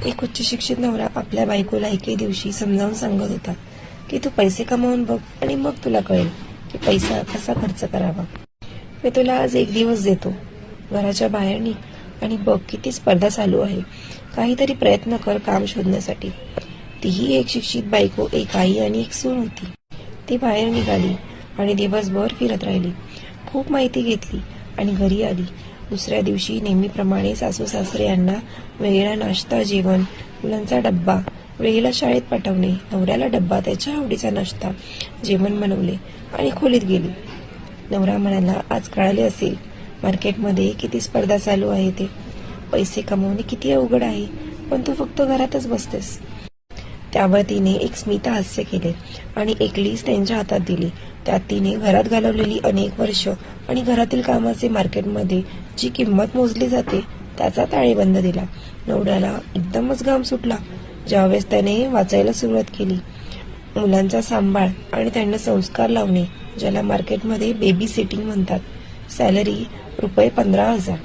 एक उच्च शिक्षित नवरा आपल्या बायकोला एके दिवशी समजावून सांगत होता की तू पैसे कमावून बघ आणि मग तुला कळेल की पैसा कसा खर्च करावा. मी तुला आज एक दिवस देतो. घराच्या बाहेर निघ आणि बघ किती स्पर्धा चालू आहे. काहीतरी प्रयत्न कर काम शोधण्यासाठी. तीही एक शिक्षित बायको, एक आई आणि एक सून होती. ती बाहेर निघाली आणि दिवसभर फिरत राहिली. खूप माहिती घेतली आणि घरी आली. दुसऱ्या दिवशी नेहमीप्रमाणे सासू सासरे यांना वेळेला नाश्ता, जेवण, मुलांचा डब्बा, वेळेला शाळेत पाठवणे, नवऱ्याला डब्बा, त्याच्या आवडीचा नाश्ता, जेवण बनवले आणि खोलीत गेली. नवरा म्हणाला, आज कळाले असेल मार्केटमध्ये किती स्पर्धा चालू आहे ते. पैसे कमवणे किती अवघड आहे, पण तू फक्त घरातच बसतेस. त्यावर तिने एक स्मित हास्य केले आणि एक लिस्ट त्यांच्या हातात दिली. त्यात तिने घरात घालवलेली अनेक वर्ष आणि घरातील कामाचे मार्केटमध्ये जी किंमत मोजली जाते त्याचा ताळेबंद दिला. नवऱ्याला एकदमच घाम सुटला. ज्यावेळेस त्याने वाचायला सुरुवात केली, मुलांचा सांभाळ आणि त्यांना संस्कार लावणे, ज्याला मार्केटमध्ये बेबी सिटिंग म्हणतात. सॅलरी ₹15,000.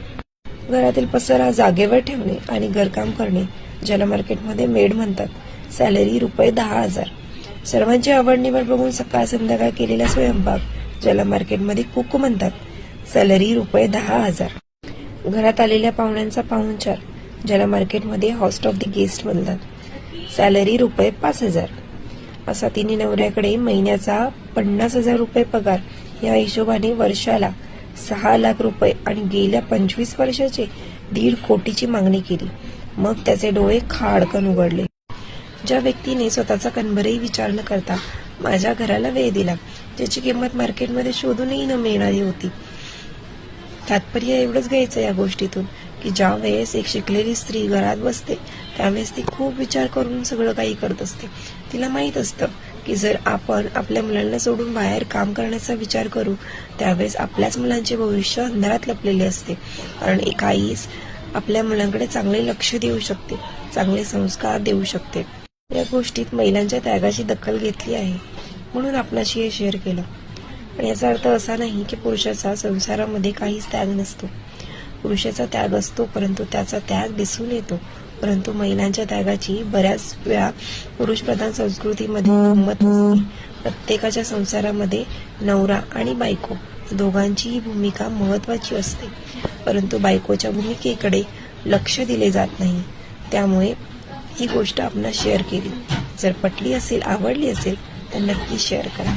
घरातील पसारा जागेवर ठेवणे आणि घरकाम करणे, ज्याला मार्केटमध्ये मेड म्हणतात. सॅलरी ₹10,000. सर्वांची आवड निवड बघून सकाळ संध्याकाळ केलेला स्वयंपाक, ज्याला मार्केटमध्ये कुक म्हणतात. सॅलरी ₹10,000. घरात आलेल्या पाहुण्यांचा पाहुणचार, ज्याला मार्केटमध्ये होस्ट ऑफ द गेस्ट म्हणतात. सॅलरी ₹5,000. असा तिने नवऱ्याकडे महिन्याचा ₹50,000 पगार, या हिशोबाने वर्षाला ₹6 लाख आणि गेल्या 25 वर्षाचे 1.5 कोटीची मागणी केली. मग त्याचे डोळे खाडकन उघडले. ज्या व्यक्तीने स्वतःचा कणभरही विचार न करता माझ्या घराला वेळ दिला, ज्याची किंमत मार्केटमध्ये शोधूनही न मिळणारी होती. तात्पर्य एवढंच घ्यायचं या गोष्टीतून की ज्या वेळेस एक शिकलेली स्त्री घरात बसते त्यावेळेस ती खूप विचार करून सगळं काही करत असते. तिला माहीत असतं की जर आपण आपल्या मुलांना सोडून बाहेर काम करण्याचा विचार करू त्यावेळेस आपल्याच मुलांचे भविष्य अंधारात लपलेले असते. कारण एक आईच आपल्या मुलांकडे चांगले लक्ष देऊ शकते, चांगले संस्कार देऊ शकते. या गोष्टीत महिलांच्या त्यागाची दखल घेतली आहे म्हणून आपणाशी हे शेअर केलं. पण याचा अर्थ असा नाही की पुरुषाचा संसारामध्ये काहीच त्याग नसतो. पुरुषाचा त्याग असतो, परंतु त्याचा त्याग दिसून येतो. परंतु महिलांच्या त्यागाची बऱ्याच वेळा पुरुषप्रधान संस्कृतीमध्ये किंमत नसते. प्रत्येकाच्या संसारामध्ये नवरा आणि बायको दोघांचीही भूमिका महत्वाची असते, परंतु बायकोच्या भूमिकेकडे लक्ष दिले जात नाही. त्यामुळे ही गोष्ट आपण शेअर केली. जर पटली असेल, आवडली असेल तर नक्की शेअर करा.